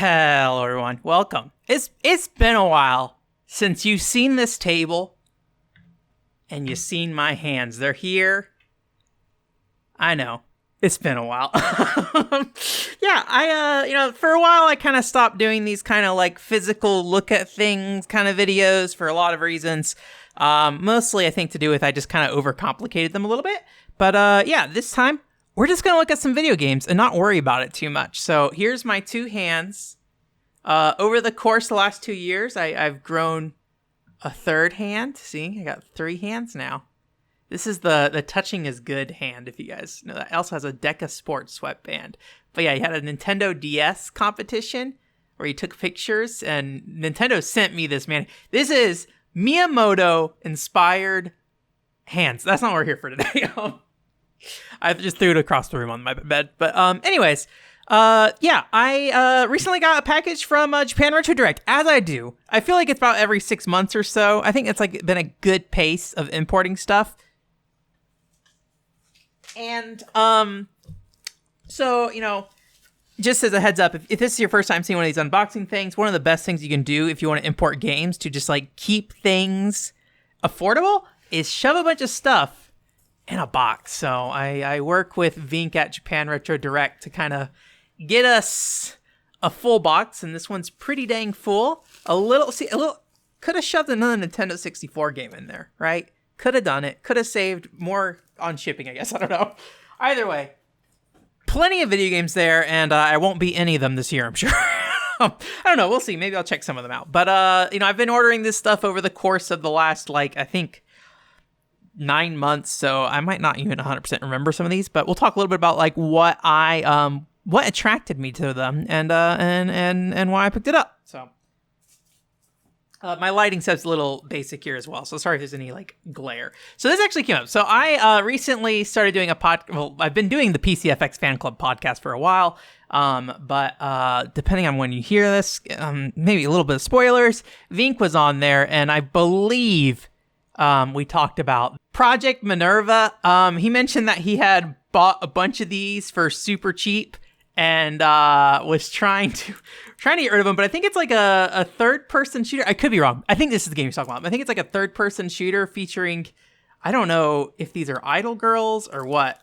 Hello, everyone. Welcome. It's been a while since you've seen this table and you've seen my hands. They're here. I know. It's been a while. Yeah, for a while I kind of stopped doing these kind of like physical look at things kind of videos for a lot of reasons. Mostly I think to do with I just kind of overcomplicated them a little bit. But yeah, this time we're just going to look at some video games and not worry about it too much. So here's my two hands. Over the course of the last 2 years, I've grown a third hand. See, I got 3 hands now. This is the touching is good hand, if you guys know that. It also has a Deca Sports sweatband. But yeah, you had a Nintendo DS competition where you took pictures, and Nintendo sent me this, man. This is Miyamoto-inspired hands. That's not what we're here for today. I just threw it across the room on my bed. But anyways, I recently got a package from Japan Retro Direct, as I do. I feel like it's about every 6 months or so. I think it's like been a good pace of importing stuff. And so, just as a heads up, if this is your first time seeing one of these unboxing things, one of the best things you can do if you want to import games to just like keep things affordable is shove a bunch of stuff in a box. So I work with Vink at Japan Retro Direct to kind of get us a full box, and this one's pretty dang full. Could have shoved another Nintendo 64 game in there, right? Could have done it. Could have saved more on shipping, I guess. I don't know. Either way, plenty of video games there, and I won't beat any of them this year, I'm sure. I don't know. We'll see. Maybe I'll check some of them out. But, I've been ordering this stuff over the course of the last, I think 9 months, so I might not even 100% remember some of these, but we'll talk a little bit about what attracted me to them and why I picked it up. So my lighting set's a little basic here as well, so sorry if there's any glare. So this actually came up. So I recently started doing I've been doing the PCFX Fan Club podcast for a while, but depending on when you hear this, maybe a little bit of spoilers. Vink was on there, and I believe we talked about Project Minerva. He mentioned that he had bought a bunch of these for super cheap and was trying to get rid of them. But I think it's like a third-person shooter. I could be wrong. I think this is the game he's talking about. I think it's like a third-person shooter featuring, I don't know if these are idol girls or what.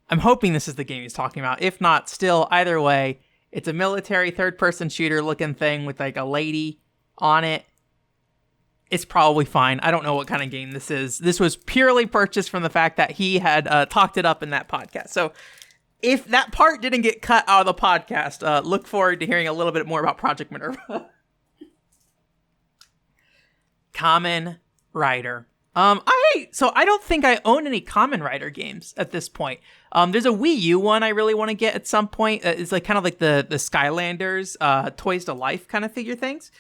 I'm hoping this is the game he's talking about. If not, still, either way, it's a military third-person shooter looking thing with like a lady on it. It's probably fine. I don't know what kind of game this is. This was purely purchased from the fact that he had talked it up in that podcast. So if that part didn't get cut out of the podcast, look forward to hearing a little bit more about Project Minerva. Kamen Rider. I don't think I own any Kamen Rider games at this point. There's a Wii U one I really want to get at some point. It's like kind of like the Skylanders, Toys to Life kind of figure things.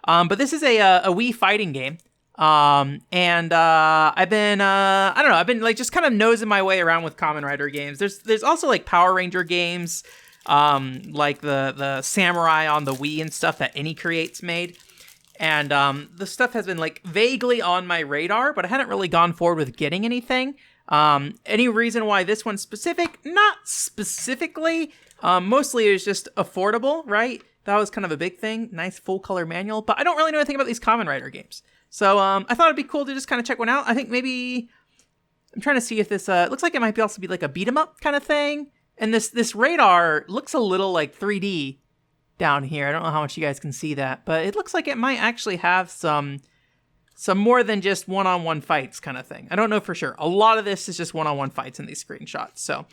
But this is a Wii fighting game. And I've been I've been like just kind of nosing my way around with Kamen Rider games. There's also like Power Ranger games, like the Samurai on the Wii and stuff that Any Creates made. And the stuff has been like vaguely on my radar, but I hadn't really gone forward with getting anything. Any reason why this one's specific? Not specifically. Mostly it was just affordable, right? That was kind of a big thing. Nice full color manual, but I don't really know anything about these Kamen Rider games. So I thought it'd be cool to just kind of check one out. I think maybe I'm trying to see if this looks like it might also be like a beat 'em up kind of thing. And this radar looks a little like 3D down here. I don't know how much you guys can see that, but it looks like it might actually have some more than just one-on-one fights kind of thing. I don't know for sure. A lot of this is just one-on-one fights in these screenshots. So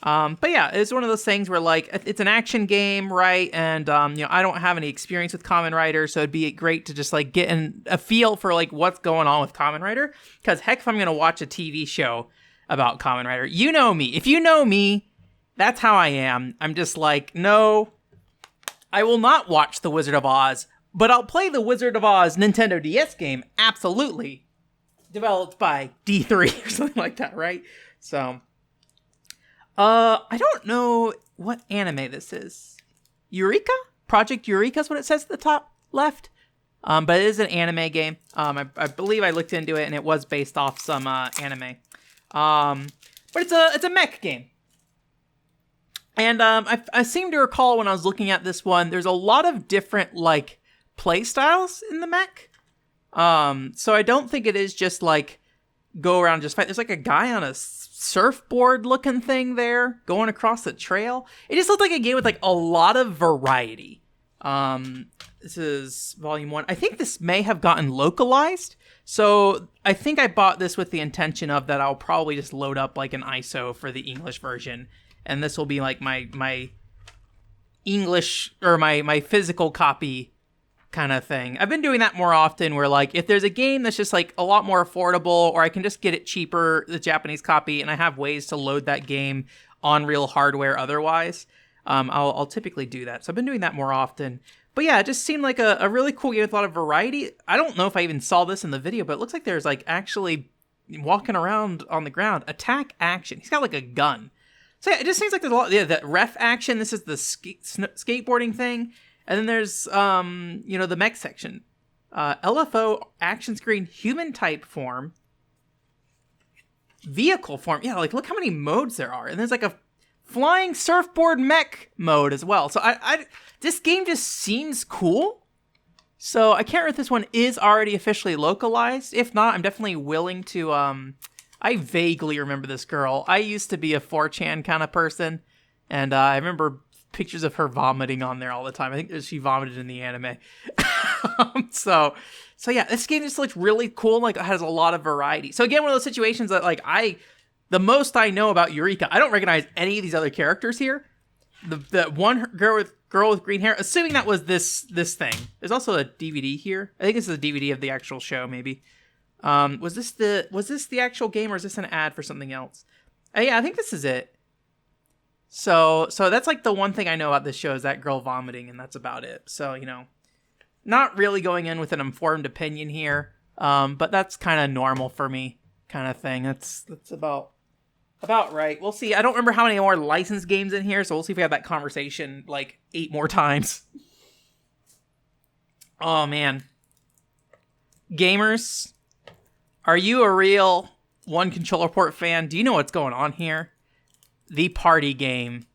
but yeah, it's one of those things where like it's an action game, right? And I don't have any experience with Kamen Rider, so it'd be great to just like get a feel for like what's going on with Kamen Rider. Because heck, if I'm gonna watch a TV show about Kamen Rider, you know me. If you know me, that's how I am. I'm just like, no, I will not watch The Wizard of Oz, but I'll play the Wizard of Oz Nintendo DS game, absolutely, developed by D3 or something like that, right? So. I don't know what anime this is. Eureka? Project Eureka is what it says at the top left. But it is an anime game. I believe I looked into it and it was based off some anime. But it's a mech game. And I seem to recall when I was looking at this one, there's a lot of different like play styles in the mech. So I don't think it is just like go around and just fight. There's like a guy on a surfboard looking thing there going across the trail. It just looked like a game with like a lot of variety. This is volume 1. I think this may have gotten localized. So I think I bought this with the intention of that I'll probably just load up like an ISO for the English version. And this will be like my English or my physical copy kind of thing. I've been doing that more often where like if there's a game that's just like a lot more affordable or I can just get it cheaper, the Japanese copy, and I have ways to load that game on real hardware otherwise, I'll typically do that. So I've been doing that more often. But yeah, it just seemed like a really cool game with a lot of variety. I don't know if I even saw this in the video, but it looks like there's like actually walking around on the ground. Attack action. He's got like a gun. So yeah, it just seems like there's a lot. Yeah, the ref action. This is the skateboarding thing. And then there's, the mech section. LFO, action screen, human type form, vehicle form. Yeah, like look how many modes there are. And there's like a flying surfboard mech mode as well. So this game just seems cool. So I can't remember if this one is already officially localized. If not, I'm definitely willing to, I vaguely remember this girl. I used to be a 4chan kind of person. And I remember pictures of her vomiting on there all the time. I think she vomited in the anime. So yeah, this game just looks really cool. Like it has a lot of variety. So again, one of those situations that like the most I know about Eureka, I don't recognize any of these other characters here. The one girl with green hair, assuming that was this thing. There's also a DVD here. I think this is a DVD of the actual show, maybe. Was this the actual game or is this an ad for something else? Yeah, I think this is it. So that's like the one thing I know about this show is that girl vomiting, and that's about it. So, not really going in with an informed opinion here, but that's kind of normal for me kind of thing. That's about right. We'll see. I don't remember how many more licensed games in here, so we'll see if we have that conversation like 8 more times. Oh, man. Gamers, are you a real One Controller Port fan? Do you know what's going on here? The party game.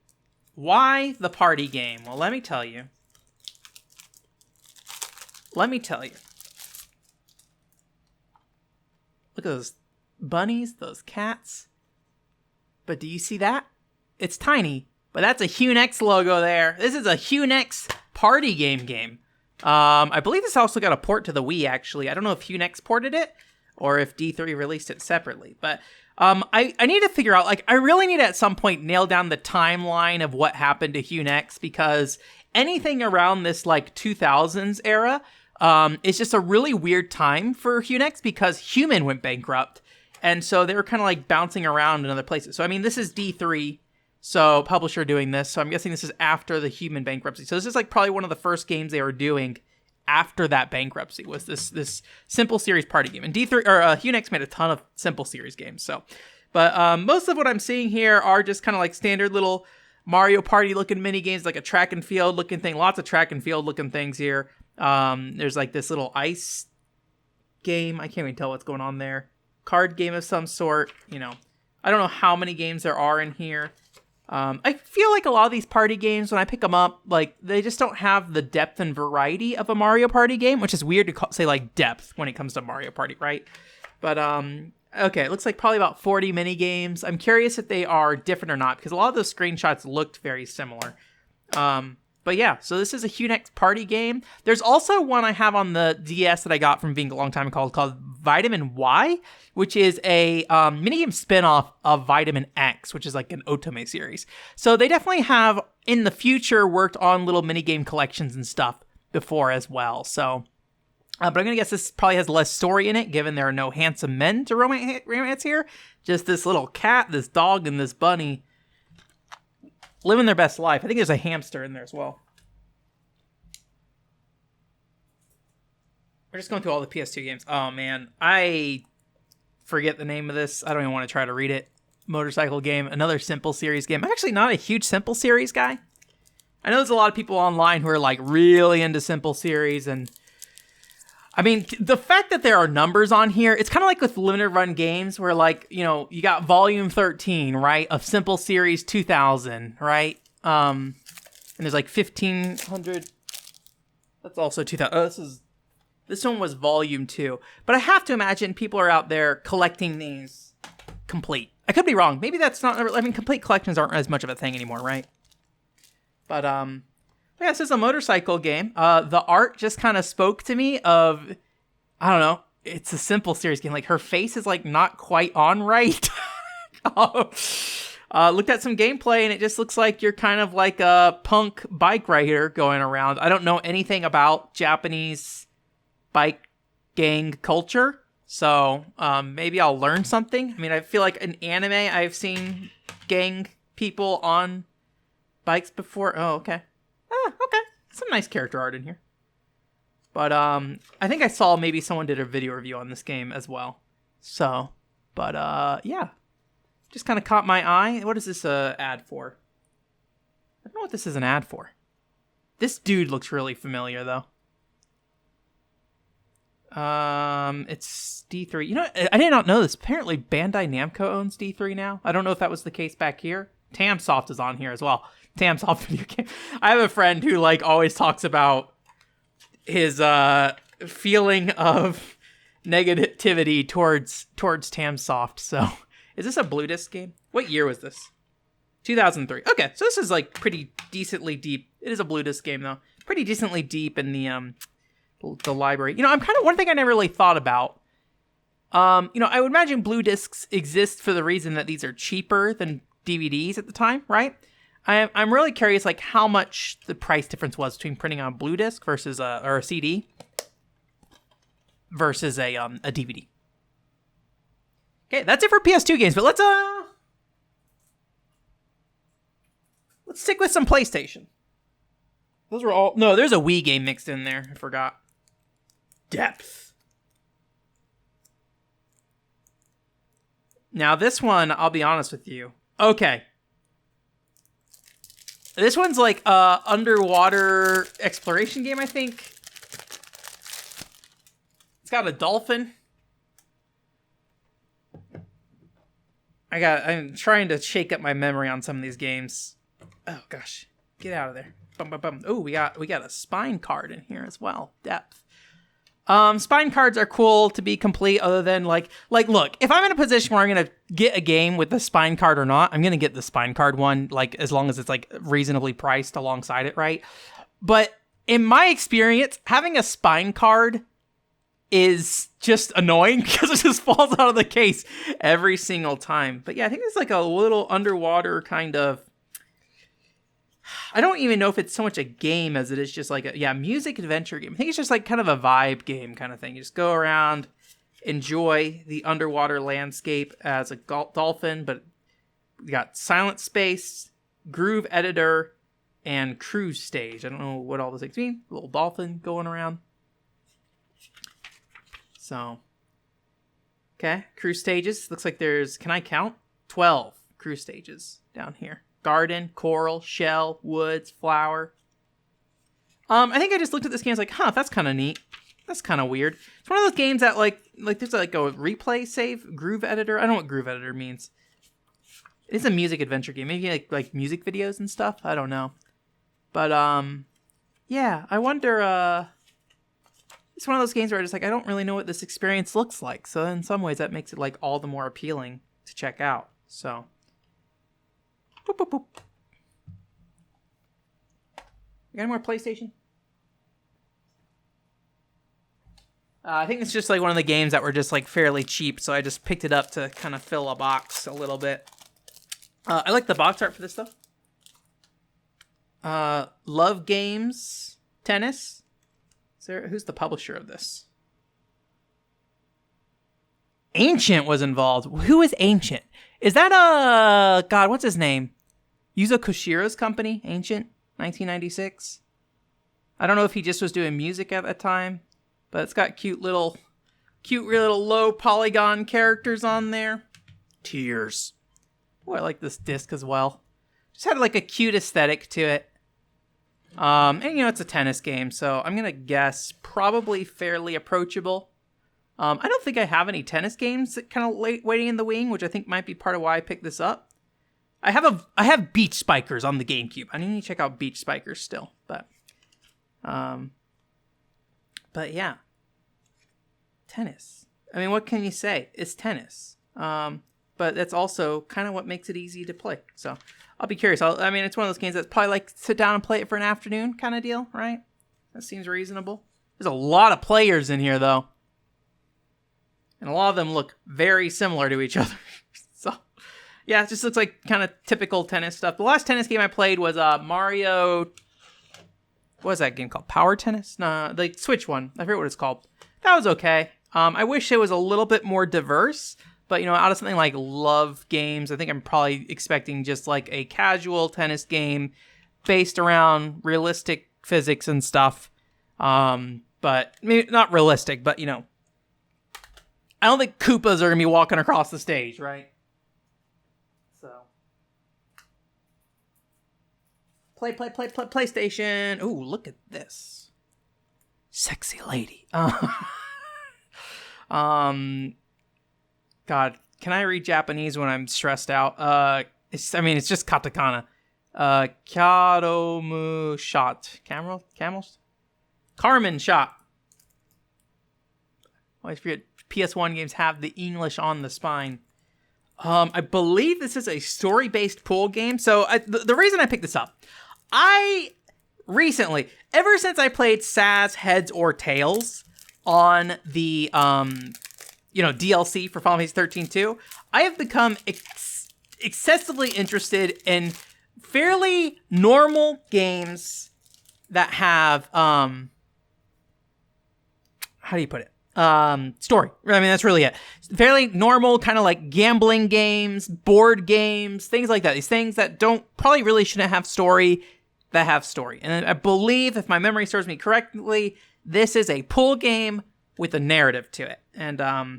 Why the party game? Well, let me tell you. Look at those bunnies, those cats. But do you see that? It's tiny, but that's a HuNex logo there. This is a HuNex party game. I believe this also got a port to the Wii, actually. I don't know if HuNex ported it or if D3 released it separately, but I need to figure out, like, I really need to at some point nail down the timeline of what happened to HuNex, because anything around this, like, 2000s era is just a really weird time for HuNex because Human went bankrupt, and so they were kind of, like, bouncing around in other places. So, I mean, this is D3, so publisher doing this, so I'm guessing this is after the Human bankruptcy. So this is, like, probably one of the first games they were doing after that bankruptcy was this simple series party game. And HuNex made a ton of simple series games. So, but most of what I'm seeing here are just kind of like standard little Mario Party looking mini games, like a track and field looking thing. Lots of track and field looking things here. There's like this little ice game. I can't even tell what's going on there. Card game of some sort. I don't know how many games there are in here. I feel like a lot of these party games, when I pick them up, like, they just don't have the depth and variety of a Mario Party game, which is weird to say, like, depth when it comes to Mario Party, right? But, okay, it looks like probably about 40 mini games. I'm curious if they are different or not, because a lot of those screenshots looked very similar. But yeah, so this is a HuNex party game. There's also one I have on the DS that I got from being a long time called Vitamin Y, which is a minigame spinoff of Vitamin X, which is like an Otome series. So they definitely have, in the future, worked on little minigame collections and stuff before as well. So, but I'm going to guess this probably has less story in it, given there are no handsome men to romance here. Just this little cat, this dog, and this bunny living their best life. I think there's a hamster in there as well. We're just going through all the PS2 games. Oh, man. I forget the name of this. I don't even want to try to read it. Motorcycle game. Another Simple Series game. I'm actually not a huge Simple Series guy. I know there's a lot of people online who are, like, really into Simple Series. And, I mean, the fact that there are numbers on here, it's kind of like with limited run games where, like, you got Volume 13, right, of Simple Series 2000, right? And there's like 1,500. That's also 2,000. Oh, this one was volume 2. But I have to imagine people are out there collecting these complete. I could be wrong. Maybe that's not. I mean, complete collections aren't as much of a thing anymore, right? But yeah, this is a motorcycle game. The art just kind of spoke to me of, I don't know. It's a simple serious game. Like, her face is like not quite on right. Looked at some gameplay and it just looks like you're kind of like a punk bike rider going around. I don't know anything about Japanese bike gang culture, so maybe I'll learn something. I mean, I feel like in anime I've seen gang people on bikes before. Oh, okay. Okay. Some nice character art in here. But I think I saw maybe someone did a video review on this game as well. So, but yeah. Just kind of caught my eye. What is this ad for? I don't know what this is an ad for. This dude looks really familiar, though. It's D3. You know, I did not know this. Apparently, Bandai Namco owns D3 now. I don't know if that was the case back here. Tamsoft is on here as well. Tamsoft video game. I have a friend who like always talks about his feeling of negativity towards Tamsoft. So, is this a Blue Disc game? What year was this? 2003. Okay, so this is like pretty decently deep. It is a Blue Disc game though. Pretty decently deep in the library. You know, I'm kind of one thing I never really thought about. You know, I would imagine Blue Discs exist for the reason that these are cheaper than DVDs at the time, right? I'm really curious, like, how much the price difference was between printing on a Blue Disc versus or a CD versus a DVD. Okay, that's it for PS2 games, but let's stick with some PlayStation. Those were all... No, there's a Wii game mixed in there. I forgot. Depth. Now, this one, I'll be honest with you. Okay. This one's like a underwater exploration game, I think. It's got a dolphin. I'm trying to shake up my memory on some of these games. Oh, gosh. Get out of there. Bum, bum, bum. Oh, we got a spine card in here as well. Depth. Spine cards are cool to be complete other than like, look, if I'm in a position where I'm going to get a game with the spine card or not, I'm going to get the spine card one, like, as long as it's like reasonably priced alongside it, right? But in my experience, having a spine card is just annoying because it just falls out of the case every single time. But yeah, I think it's like a little underwater kind of, I don't even know if it's so much a game as it is just like a music adventure game. I think it's just like kind of a vibe game kind of thing. You just go around, enjoy the underwater landscape as a dolphin, but you got silent space, groove editor, and cruise stage. I don't know what all those things mean. A little dolphin going around. So, okay, cruise stages. Looks like there's, can I count? 12 cruise stages down here. Garden, coral, shell, woods, flower. I think I just looked at this game and was like, that's kind of neat. That's kind of weird. It's one of those games that like there's like a replay save, groove editor. I don't know what groove editor means. It's a music adventure game. Maybe like music videos and stuff. I don't know. But yeah, I wonder. It's one of those games where I just like I don't really know what this experience looks like. So in some ways that makes it like all the more appealing to check out. So. Boop, boop, boop. You got any more PlayStation? I think it's just like one of the games that were just like fairly cheap, so I just picked it up to kind of fill a box a little bit. I like the box art for this stuff. Love Games Tennis. Who's the publisher of this? Ancient was involved. Who is Ancient? Is that God, what's his name? Yuzo Koshiro's company, Ancient, 1996. I don't know if he just was doing music at that time, but it's got cute little low polygon characters on there. Tears. Oh, I like this disc as well. Just had like a cute aesthetic to it. And you know, it's a tennis game, so I'm gonna guess probably fairly approachable. I don't think I have any tennis games that kind of waiting in the wing, which I think might be part of why I picked this up. I have Beach Spikers on the GameCube. I need to check out Beach Spikers still, but yeah, tennis. I mean, what can you say? It's tennis. But that's also kind of what makes it easy to play. So I'll be curious. I mean, it's one of those games that's probably like sit down and play it for an afternoon kind of deal, right? That seems reasonable. There's a lot of players in here though, and a lot of them look very similar to each other. So. Yeah, it just looks like kind of typical tennis stuff. The last tennis game I played was Mario... What was that game called? Power Tennis? No, the Switch one. I forget what it's called. That was okay. I wish it was a little bit more diverse. But, out of something like Love Games, I think I'm probably expecting just like a casual tennis game based around realistic physics and stuff. But maybe not realistic, but, I don't think Koopas are going to be walking across the stage, right? So, PlayStation. Ooh, look at this, sexy lady. God, can I read Japanese when I'm stressed out? It's just katakana. Kyaromu shot. Carmen shot. Always forget PS1 games have the English on the spine. I believe this is a story-based pool game. So the reason I picked this up, I recently, ever since I played SAS Heads or Tails on the DLC for Final Fantasy 13 2, I have become excessively interested in fairly normal games that have how do you put it? Story. I mean, that's really it. Fairly normal, kind of like gambling games, board games, things like that. These things that probably really shouldn't have story, that have story. And I believe, if my memory serves me correctly, this is a pool game with a narrative to it. And, I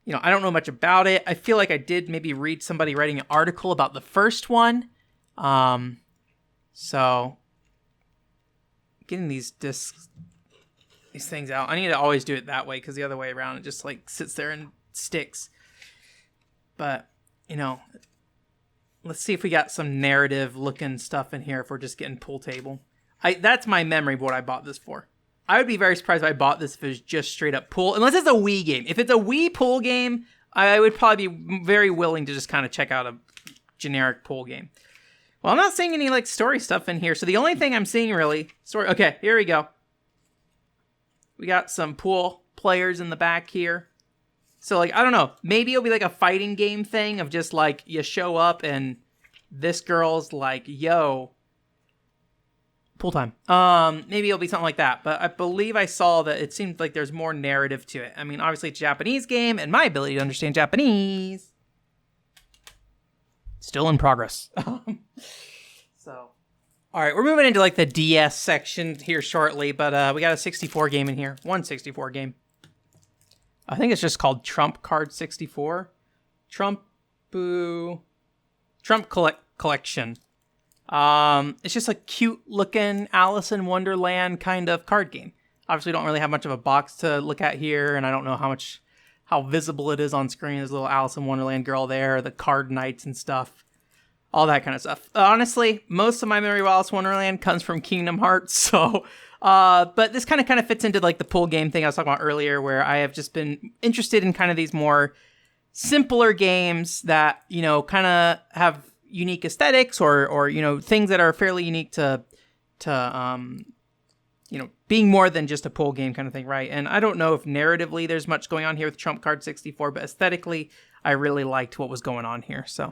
don't know much about it. I feel like I did maybe read somebody writing an article about the first one. So, getting these things out. I need to always do it that way, because the other way around, it just like sits there and sticks. But, let's see if we got some narrative looking stuff in here if we're just getting pool table. That's my memory of what I bought this for. I would be very surprised if I bought this if it was just straight up pool, unless it's a Wii game. If it's a Wii pool game, I would probably be very willing to just kind of check out a generic pool game. Well, I'm not seeing any like story stuff in here, so the only thing I'm seeing really story. Okay, here we go. We got some pool players in the back here. So, I don't know. Maybe it'll be like a fighting game thing of just, you show up and this girl's like, yo, pool time. Maybe it'll be something like that. But I believe I saw that it seemed like there's more narrative to it. I mean, obviously, it's a Japanese game, and my ability to understand Japanese still in progress. So... All right, we're moving into the DS section here shortly, but we got a 64 game in here. One 64 game. I think it's just called Trump Card 64. Trump Collection. It's just a cute looking Alice in Wonderland kind of card game. Obviously, don't really have much of a box to look at here, and I don't know how visible it is on screen. There's a little Alice in Wonderland girl there, the card knights and stuff. All that kind of stuff. Honestly, most of my memory of Alice in Wonderland comes from Kingdom Hearts, so... but this kind of fits into, the pool game thing I was talking about earlier, where I have just been interested in kind of these more simpler games that, kind of have unique aesthetics or things that are fairly unique to being more than just a pool game kind of thing, right? And I don't know if narratively there's much going on here with Trump Card 64, but aesthetically, I really liked what was going on here, so...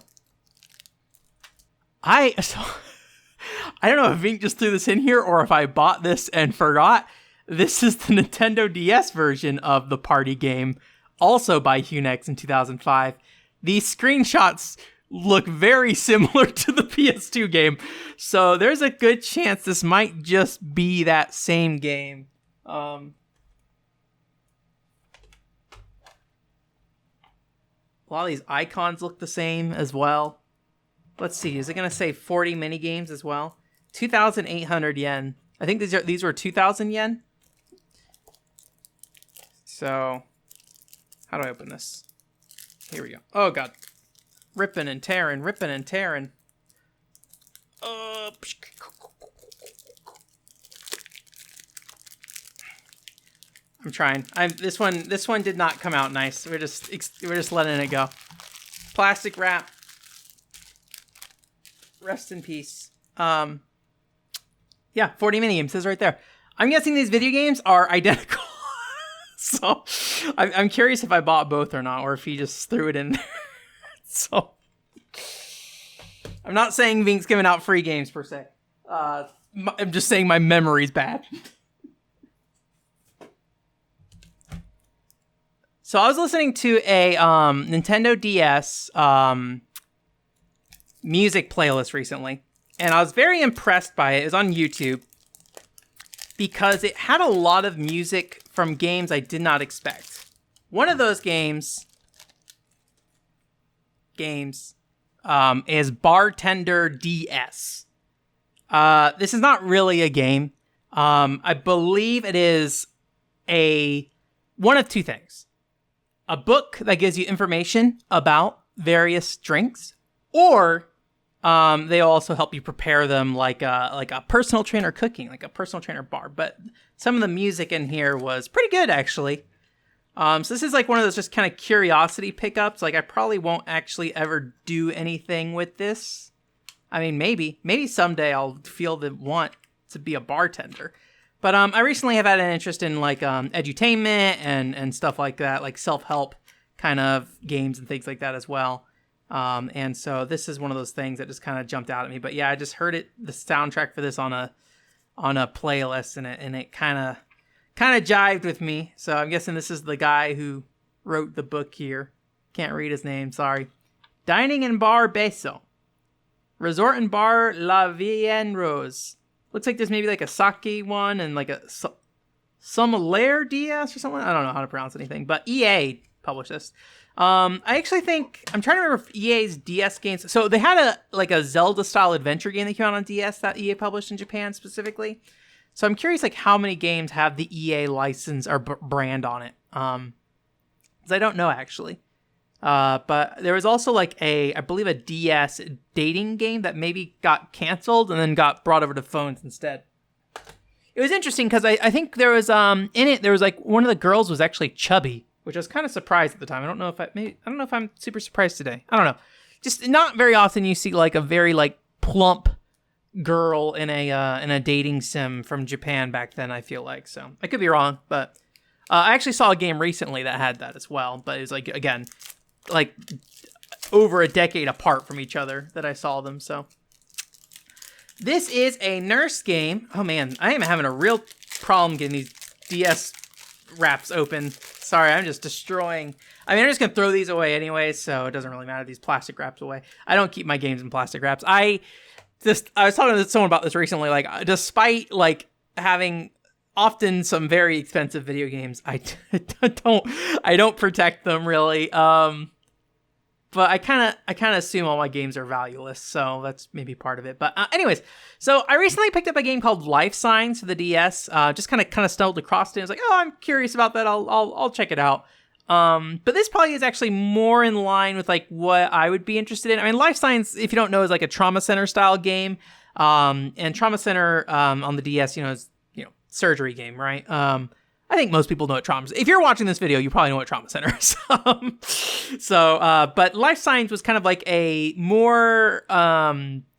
I don't know if Vink just threw this in here or if I bought this and forgot. This is the Nintendo DS version of the party game, also by Hunex in 2005. These screenshots look very similar to the PS2 game, so there's a good chance this might just be that same game. A lot of these icons look the same as well. Let's see, is it going to say 40 minigames as well? 2,800 yen. I think these were 2,000 yen. So, how do I open this? Here we go. Oh, God. Ripping and tearing, ripping and tearing. I'm trying. This one did not come out nice. We're just letting it go. Plastic wrap. Rest in peace. Yeah, 40 minigames says right there. I'm guessing these video games are identical. So I'm curious if I bought both or not, or if he just threw it in there. So I'm not saying Vink's giving out free games per se. I'm just saying my memory's bad. So I was listening to a Nintendo DS music playlist recently, and I was very impressed by it. It was on YouTube because it had a lot of music from games I did not expect. One of those games is Bartender DS. This is not really a game. I believe it is one of two things. A book that gives you information about various drinks, or they also help you prepare them like a personal trainer cooking, like a personal trainer bar. But some of the music in here was pretty good, actually. So this is like one of those just kind of curiosity pickups. Like I probably won't actually ever do anything with this. I mean, maybe someday I'll feel the want to be a bartender. But I recently have had an interest in like edutainment and stuff like that, like self-help kind of games and things like that as well. And so this is one of those things that just kind of jumped out at me. But yeah, I just heard the soundtrack for this on a playlist, and it kind of jived with me. So I'm guessing this is the guy who wrote the book here. Can't read his name, sorry. Dining and Bar Beso. Resort and Bar La Vie en Rose. Looks like there's maybe like a sake one and like a Sommelier DS or something. I don't know how to pronounce anything, but EA published this. I actually think, I'm trying to remember if EA's DS games, so they had a Zelda style adventure game that came out on DS that EA published in Japan specifically. So I'm curious like how many games have the EA license or brand on it. Because I don't know actually. But there was also like I believe a DS dating game that maybe got canceled and then got brought over to phones instead. It was interesting because I think there was in it there was like one of the girls was actually chubby, which I was kind of surprised at the time. I don't know if I'm super surprised today. I don't know. Just not very often you see like a very like plump girl in a dating sim from Japan back then. I feel like, so I could be wrong, but I actually saw a game recently that had that as well. But it was like again, like over a decade apart from each other that I saw them. So this is a nurse game. Oh man, I am having a real problem getting these DS wraps open. Sorry, I'm just destroying. I mean, I'm just gonna throw these away anyway, so it doesn't really matter. These plastic wraps away. I don't keep my games in plastic wraps. I was talking to someone about this recently. Like, despite like having often some very expensive video games, I don't protect them really. But I kind of assume all my games are valueless, so that's maybe part of it. But anyways, so I recently picked up a game called Life Signs for the DS. Just kind of stumbled across it. I was like, oh, I'm curious about that. I'll check it out. But this probably is actually more in line with like what I would be interested in. I mean, Life Signs, if you don't know, is like a Trauma Center style game. And Trauma Center on the DS, is surgery game, right? I think most people know what Trauma Center is. If you're watching this video, you probably know what Trauma Center is. But Life Signs was kind of like a more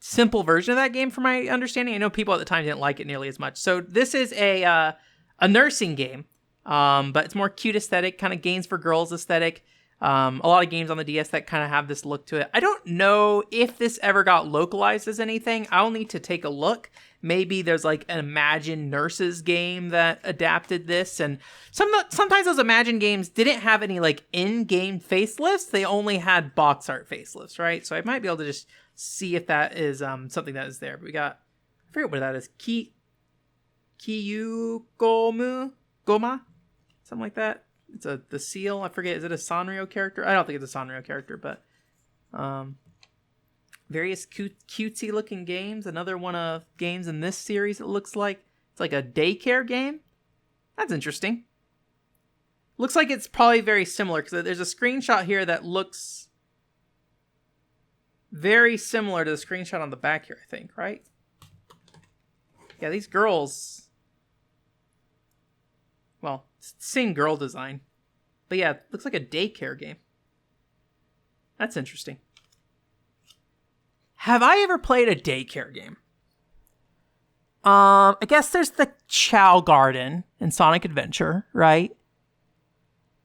simple version of that game from my understanding. I know people at the time didn't like it nearly as much. So this is a nursing game, but it's more cute aesthetic, kind of games for girls aesthetic. A lot of games on the DS that kind of have this look to it. I don't know if this ever got localized as anything. I'll need to take a look. Maybe there's like an Imagine Nurses game that adapted this, and sometimes those Imagine games didn't have any like in-game facelifts. They only had box art facelifts, right? So I might be able to just see if that is something that is there. But we got, I forget what that is, Goma, something like that. It's the seal. I forget. Is it a Sanrio character? I don't think it's a Sanrio character, but various cutesy looking games. Another one of games in this series. It looks like it's like a daycare game. That's interesting. Looks like it's probably very similar because there's a screenshot here that looks very similar to the screenshot on the back here, I think, right? Yeah, these girls... Well, it's the same girl design. But yeah, it looks like a daycare game. That's interesting. Have I ever played a daycare game? I guess there's the Chow Garden in Sonic Adventure, right?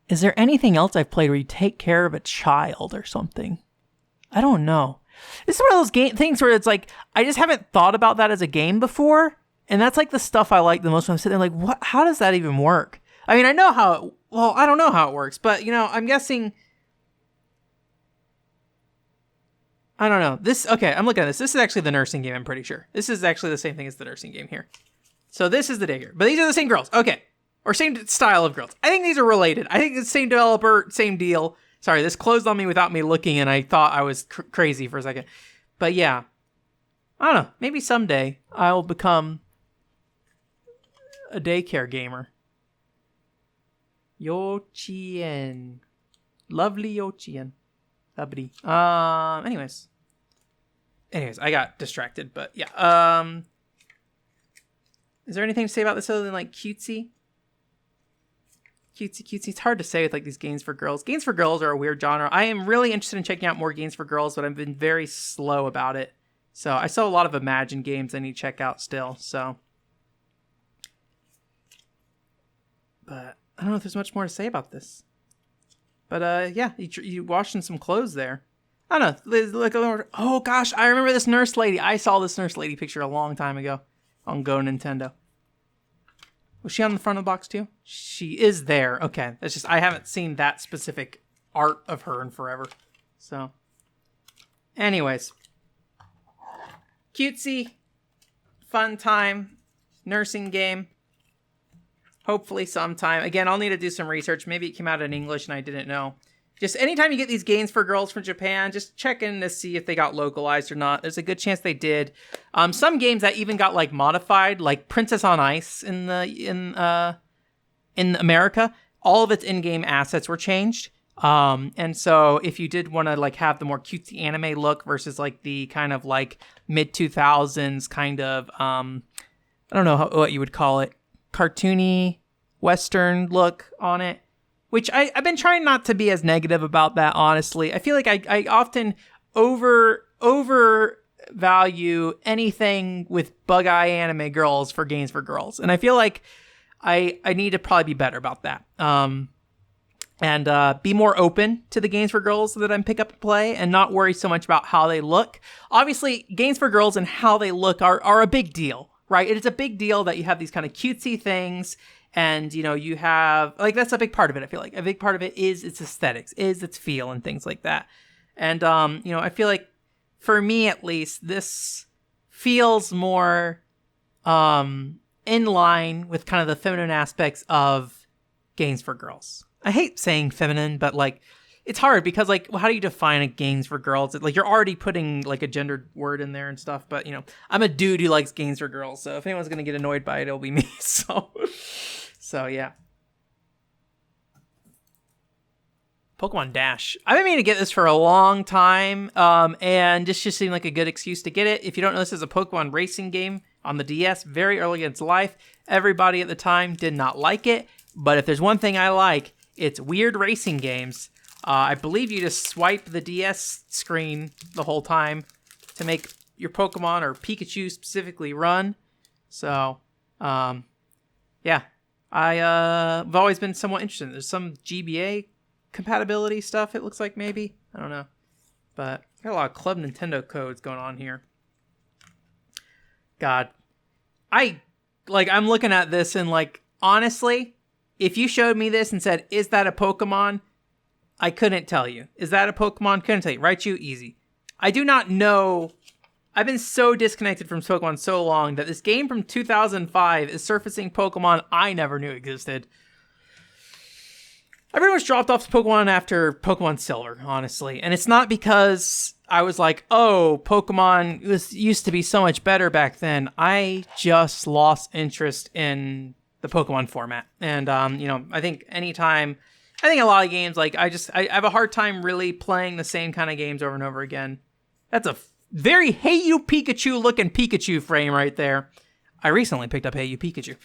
Is there anything else I've played where you take care of a child or something? I don't know. This is one of those things where it's like, I just haven't thought about that as a game before. And that's like the stuff I like the most when I'm sitting there like, what? How does that even work? I mean, I know how I don't know how it works, but, I'm guessing... I don't know. Okay, I'm looking at this. This is actually the nursing game, I'm pretty sure. This is actually the same thing as the nursing game here. So this is the daycare. But these are the same girls. Okay. Or same style of girls. I think these are related. I think it's the same developer, same deal. Sorry, this closed on me without me looking, and I thought I was crazy for a second. But yeah. I don't know. Maybe someday I'll become a daycare gamer. Yo-chien. Lovely Yo-chien. Lovely. Anyways, I got distracted, but yeah. Is there anything to say about this other than like cutesy? Cutesy. It's hard to say with like these games for girls. Games for girls are a weird genre. I am really interested in checking out more games for girls, but I've been very slow about it. So I saw a lot of Imagine games I need to check out still. So, but I don't know if there's much more to say about this. But yeah, you washing some clothes there. I don't know. Oh gosh, I remember this nurse lady. I saw this nurse lady picture a long time ago on Go Nintendo. Was she on the front of the box too? She is there. Okay, that's just I haven't seen that specific art of her in forever. So, anyways, cutesy, fun time, nursing game. Hopefully sometime. Again, I'll need to do some research. Maybe it came out in English and I didn't know. Just anytime you get these games for girls from Japan, just check in to see if they got localized or not. There's a good chance they did. Some games that even got like modified, like Princess on Ice in America, all of its in-game assets were changed. And so if you did want to like have the more cutesy anime look versus like the kind of like mid 2000s kind of I don't know what you would call it, cartoony Western look on it, which I've been trying not to be as negative about that, honestly. I feel like I often overvalue anything with bug-eye anime girls for games for girls. And I feel like I need to probably be better about that. And be more open to the games for girls that I'm pick up and play and not worry so much about how they look. Obviously, games for girls and how they look are a big deal, right? It's a big deal that you have these kind of cutesy things. And, you have, like, that's a big part of it, I feel like. A big part of it is its aesthetics, is its feel and things like that. And, I feel like, for me at least, this feels more in line with kind of the feminine aspects of games for girls. I hate saying feminine, but, like, it's hard because, like, how do you define a games for girls? Like, you're already putting, like, a gendered word in there and stuff, but, I'm a dude who likes games for girls, so if anyone's going to get annoyed by it, it'll be me, So, yeah. Pokemon Dash. I've been meaning to get this for a long time, and this just seemed like a good excuse to get it. If you don't know, this is a Pokemon racing game on the DS, very early in its life. Everybody at the time did not like it, but if there's one thing I like, it's weird racing games. I believe you just swipe the DS screen the whole time to make your Pokemon, or Pikachu specifically, run. So, yeah. I've always been somewhat interested. There's some GBA compatibility stuff, it looks like, maybe. I don't know. But got a lot of Club Nintendo codes going on here. God. I'm looking at this and, like, honestly, if you showed me this and said, is that a Pokemon? I couldn't tell you. Is that a Pokemon? Couldn't tell you. Right, you? Easy. I do not know. I've been so disconnected from Pokemon so long that this game from 2005 is surfacing Pokemon I never knew existed. I pretty much dropped off Pokemon after Pokemon Silver, honestly. And it's not because I was like, oh, Pokemon used to be so much better back then. I just lost interest in the Pokemon format. And, I think a lot of games, like, I have a hard time really playing the same kind of games over and over again. That's a very Hey You Pikachu looking Pikachu frame right there. I recently picked up Hey You Pikachu.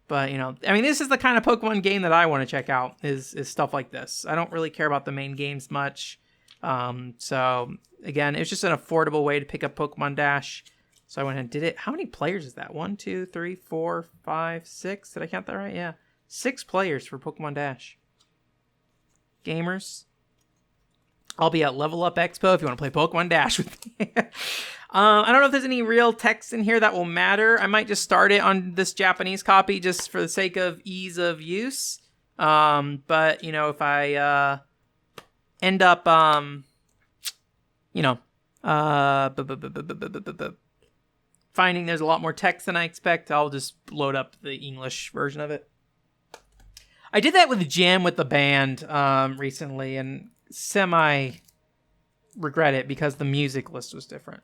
But, you know, I mean, this is the kind of Pokemon game that I want to check out, is stuff like this. I don't really care about the main games much. So, again, it's just an affordable way to pick up Pokemon Dash. So I went and did it. How many players is that? 1, 2, 3, 4, 5, 6? Did I count that right? Yeah. 6 players for Pokemon Dash. Gamers. I'll be at Level Up Expo if you want to play Pokemon Dash with me. I don't know if there's any real text in here that will matter. I might just start it on this Japanese copy just for the sake of ease of use. But, you know, if I end up, you know, finding there's a lot more text than I expect, I'll just load up the English version of it. I did that with Jam with the band recently, and semi regret it because the music list was different.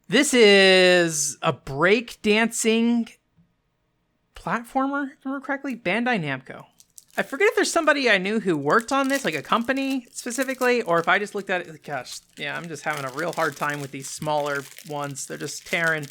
This is a break-dancing platformer, if I remember correctly, Bandai Namco. I forget if there's somebody I knew who worked on this, like a company specifically, or if I just looked at it. Gosh, yeah, I'm just having a real hard time with these smaller ones. They're just tearing.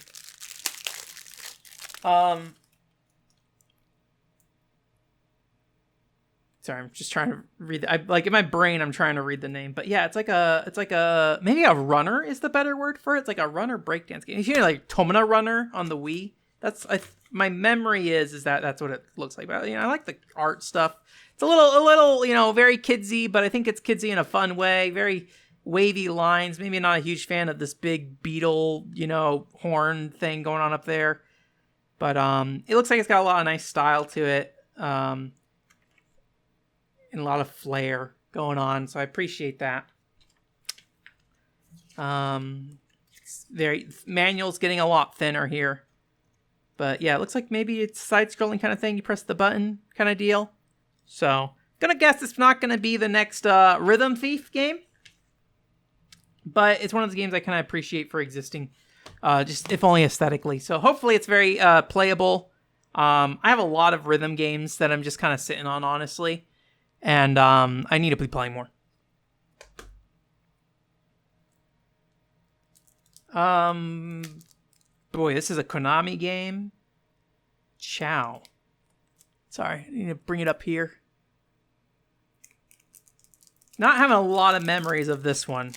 Sorry, I'm just trying to read. Like in my brain, I'm trying to read the name, but yeah, it's like a maybe a runner is the better word for it. It's like a runner breakdance game. You know, like Tomina Runner on the Wii. That's my memory is that that's what it looks like. But you know, I like the art stuff. It's a little you know, very kidsy, but I think it's kidsy in a fun way. Very wavy lines. Maybe not a huge fan of this big beetle, you know, horn thing going on up there. But it looks like it's got a lot of nice style to it. And a lot of flair going on, so I appreciate that. Manual's getting a lot thinner here. But yeah, it looks like maybe it's side-scrolling kind of thing. You press the button kind of deal. So, gonna guess it's not gonna be the next Rhythm Thief game. But it's one of the games I kind of appreciate for existing, just if only aesthetically. So hopefully it's very playable. I have a lot of rhythm games that I'm just kind of sitting on, honestly. And I need to be playing more. Boy, this is a Konami game. Ciao. Sorry, I need to bring it up here. Not having a lot of memories of this one.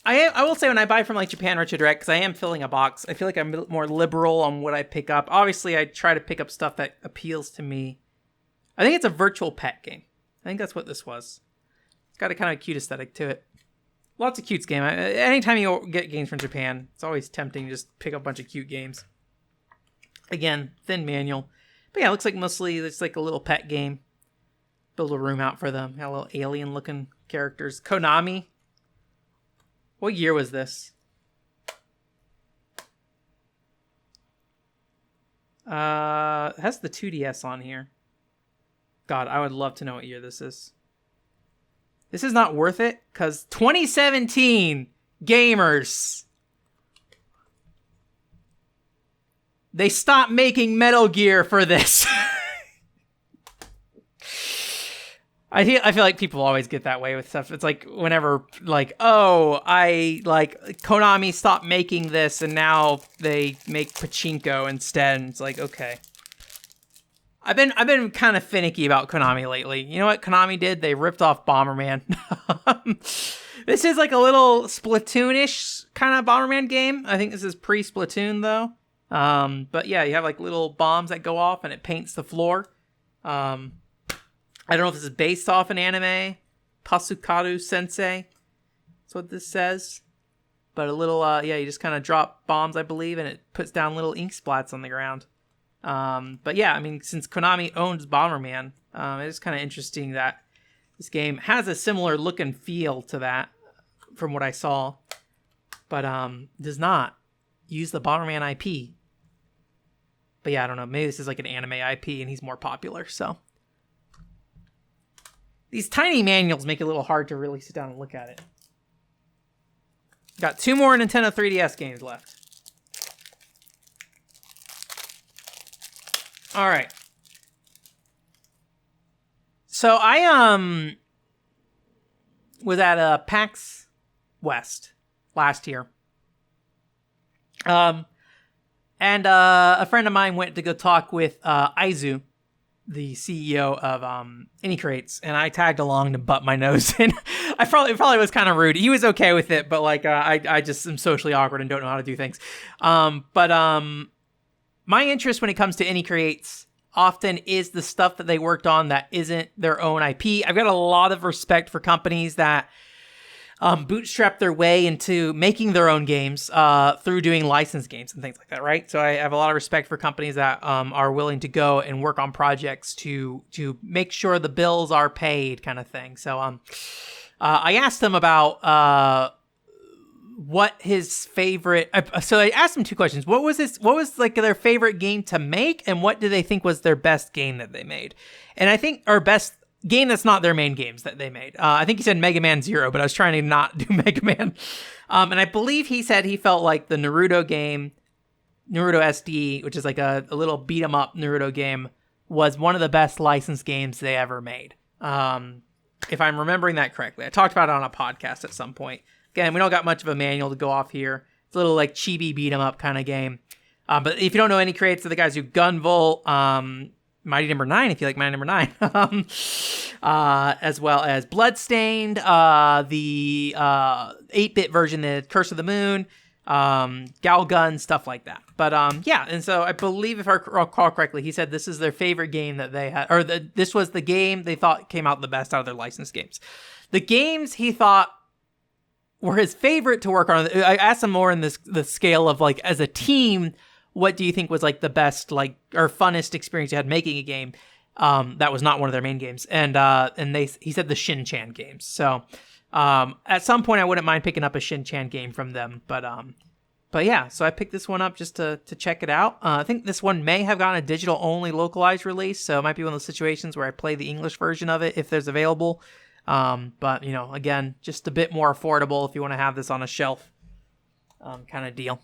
I will say when I buy from like Japan Retro Direct, because I am filling a box, I feel like I'm more liberal on what I pick up. Obviously, I try to pick up stuff that appeals to me. I think it's a virtual pet game. I think that's what this was. It's got a kind of cute aesthetic to it. Lots of cute game. Anytime you get games from Japan, it's always tempting to just pick up a bunch of cute games. Again, thin manual. But yeah, it looks like mostly it's like a little pet game. Build a room out for them. Got little alien-looking characters. Konami. What year was this? It has the 2DS on here. God, I would love to know what year this is. This is not worth it, because 2017 gamers. They stopped making Metal Gear for this. I feel like people always get that way with stuff. It's like whenever, like, oh, Konami stopped making this and now they make Pachinko instead. And it's like, okay. I've been kind of finicky about Konami lately. You know what Konami did? They ripped off Bomberman. This is like a little Splatoon-ish kind of Bomberman game. I think this is pre-Splatoon though. But yeah, you have like little bombs that go off and it paints the floor. I don't know if this is based off an anime. Pasukaru Sensei. That's what this says. But a little, yeah, you just kind of drop bombs, I believe, and it puts down little ink splats on the ground. But yeah, I mean, since Konami owns Bomberman, it is kind of interesting that this game has a similar look and feel to that from what I saw. But does not use the Bomberman IP. But yeah, I don't know. Maybe this is like an anime IP and he's more popular, so. These tiny manuals make it a little hard to really sit down and look at it. Got 2 more Nintendo 3DS games left. All right. So I was at PAX West last year. And a friend of mine went to go talk with Aizu, the CEO of AnyCrates, and I tagged along to butt my nose in. It probably was kind of rude. He was okay with it, but like I just am socially awkward and don't know how to do things. But my interest when it comes to AnyCrates often is the stuff that they worked on that isn't their own IP. I've got a lot of respect for companies that bootstrap their way into making their own games through doing licensed games and things like that, right? So I have a lot of respect for companies that are willing to go and work on projects to make sure the bills are paid, kind of thing. So I asked him about what his favorite. So I asked him two questions. What was like their favorite game to make, and what do they think was their best game that they made? And I think our best game that's not their main games that they made. I think he said Mega Man Zero, but I was trying to not do Mega Man. And I believe he said he felt like the Naruto game, Naruto SD, which is like a little beat 'em up Naruto game, was one of the best licensed games they ever made. If I'm remembering that correctly. I talked about it on a podcast at some point. Again, we don't got much of a manual to go off here. It's a little like chibi beat 'em up kind of game. But if you don't know any creates, they're the guys who Gunvolt, Mighty Number 9, if you like Mighty Number 9, as well as Bloodstained, the 8-bit version, the Curse of the Moon, Galgun, stuff like that. But yeah, and so I believe, if I recall correctly, he said this is their favorite game that they had, or this was the game they thought came out the best out of their licensed games. The games he thought were his favorite to work on, I asked him more in the scale of like, as a team, what do you think was like the best, like, or funnest experience you had making a game that was not one of their main games? And he said the Shin-Chan games. So at some point I wouldn't mind picking up a Shin-Chan game from them, but yeah, so I picked this one up just to check it out. I think this one may have gotten a digital only localized release, so it might be one of those situations where I play the English version of it if there's available. But you know, again, just a bit more affordable if you want to have this on a shelf kind of deal.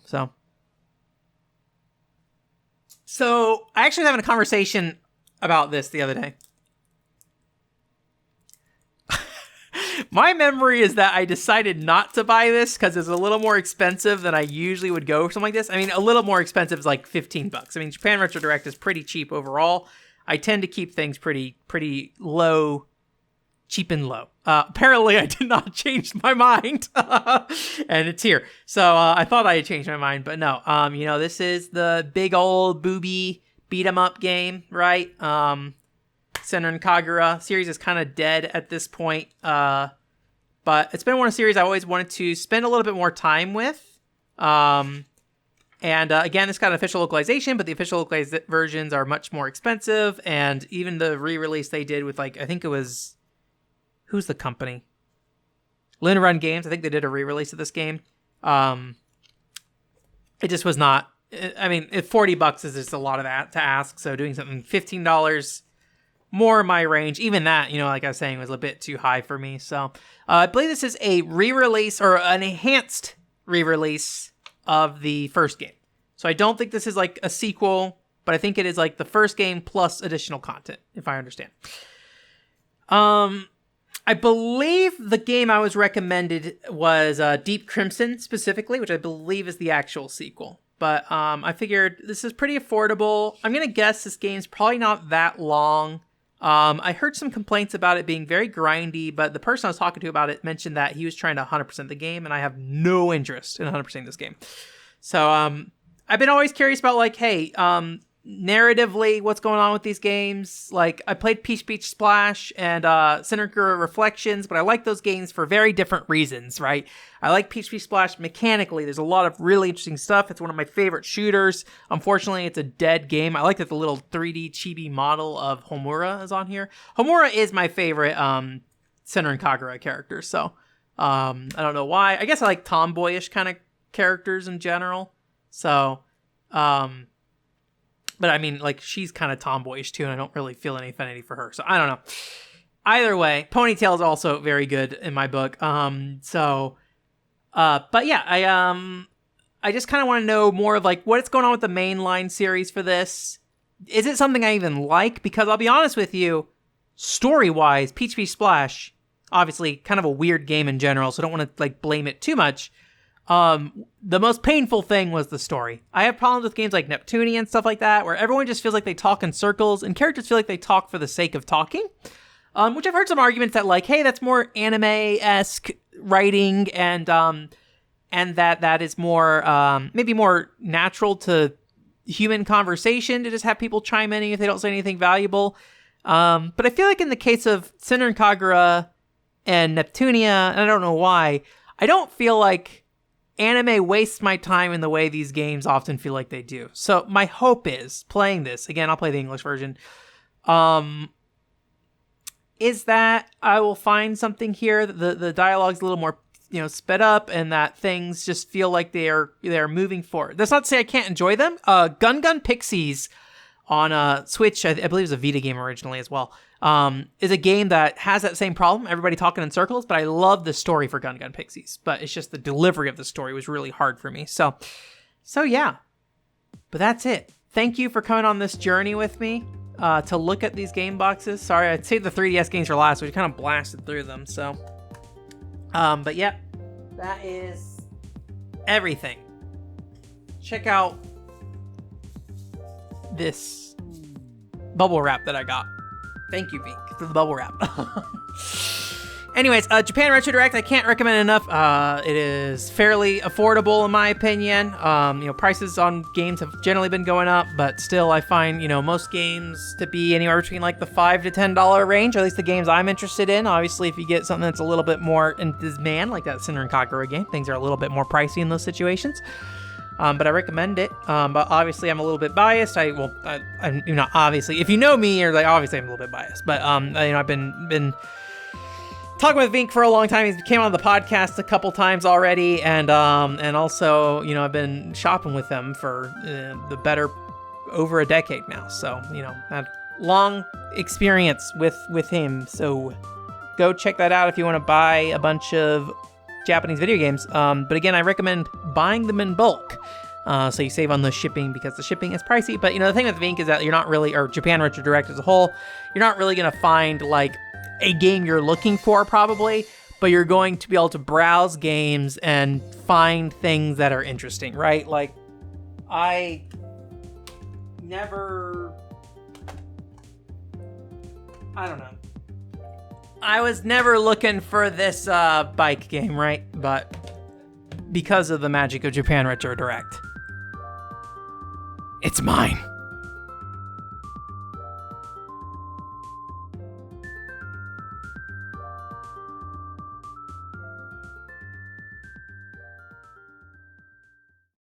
So I actually was having a conversation about this the other day. My memory is that I decided not to buy this because it's a little more expensive than I usually would go for something like this. I mean, a little more expensive is like $15. I mean, Japan Retro Direct is pretty cheap overall. I tend to keep things pretty low, cheap and low. Apparently I did not change my mind and it's here. So I thought I had changed my mind, but no. You know, this is the big old booby beat 'em up game, right? Senran Kagura series is kind of dead at this point. But it's been one of the series I always wanted to spend a little bit more time with. And again, it's got an official localization, but the official localized versions are much more expensive. And even the re-release they did with, like, I think it was, who's the company? Luna Run Games. I think they did a re-release of this game. It just was not, I mean, $40 is just a lot of that to ask. So doing something $15 more in my range, even that, you know, like I was saying, was a bit too high for me. So I believe this is a re-release or an enhanced re-release of the first game. So I don't think this is like a sequel, but I think it is like the first game plus additional content, if I understand. I believe the game I was recommended was Deep Crimson specifically, which I believe is the actual sequel. But I figured this is pretty affordable. I'm going to guess this game's probably not that long. I heard some complaints about it being very grindy, but the person I was talking to about it mentioned that he was trying to 100% the game, and I have no interest in 100% this game. So I've been always curious about, like, hey, narratively, what's going on with these games? Like, I played Peach Beach Splash and Synergy Reflections, but I like those games for very different reasons, right? I like Peach Beach Splash mechanically. There's a lot of really interesting stuff. It's one of my favorite shooters. Unfortunately, it's a dead game. I like that the little 3D chibi model of Homura is on here. Homura is my favorite Senran Kagura character, so I don't know why. I guess I like tomboyish kind of characters in general, so but I mean, like, she's kind of tomboyish too, and I don't really feel any affinity for her. So I don't know. Either way, Ponytail is also very good in my book. But yeah, I just kind of want to know more of, like, what's going on with the mainline series for this. is it something I even like? Because I'll be honest with you, story-wise, Peach Peach Splash, obviously kind of a weird game in general, so I don't want to like blame it too much. The most painful thing was the story. I have problems with games like Neptunia and stuff like that, where everyone just feels like they talk in circles, and characters feel like they talk for the sake of talking. Which I've heard some arguments that like, hey, that's more anime-esque writing, and that is more, maybe more natural to human conversation to just have people chime in if they don't say anything valuable. But I feel like in the case of Sinner and Kagura and Neptunia, and I don't know why, I don't feel like anime wastes my time in the way these games often feel like they do. So my hope is, playing this, again, I'll play the English version, is that I will find something here, the dialogue's a little more, sped up, and that things just feel like they're moving forward. That's not to say I can't enjoy them. Gun Pixies on Switch, I believe it was a Vita game originally as well, is a game that has that same problem, everybody talking in circles, but I love the story for Gun Pixies, but it's just the delivery of the story was really hard for me. So yeah, but that's it. Thank you for coming on this journey with me to look at these game boxes. Sorry, I'd saved the 3DS games for last, we kind of blasted through them, so. But yeah, that is everything. Check out this bubble wrap that I got. Thank you, Vink, for the bubble wrap. Anyways, Japan Retro Direct, I can't recommend enough. It is fairly affordable in my opinion. Prices on games have generally been going up, but still I find, most games to be anywhere between like the $5 to $10 range, or at least the games I'm interested in. Obviously, if you get something that's a little bit more in demand, like that Sinner and Kagura game, things are a little bit more pricey in those situations. But I recommend it. But obviously, I'm a little bit biased. I'm not obviously. If you know me, you're like, obviously, I'm a little bit biased. But I've been talking with Vink for a long time. He came on the podcast a couple times already, and also, I've been shopping with them for the better over a decade now. So, had long experience with him. So, go check that out if you want to buy a bunch of Japanese video games. But again, I recommend buying them in bulk. So you save on the shipping, because the shipping is pricey. But the thing with Vink is that you're not really, or Japan Retro Direct as a whole, you're not really going to find like a game you're looking for probably, but you're going to be able to browse games and find things that are interesting, right? Like, I was never looking for this bike game, right? But because of the magic of Japan Retro Direct, it's mine.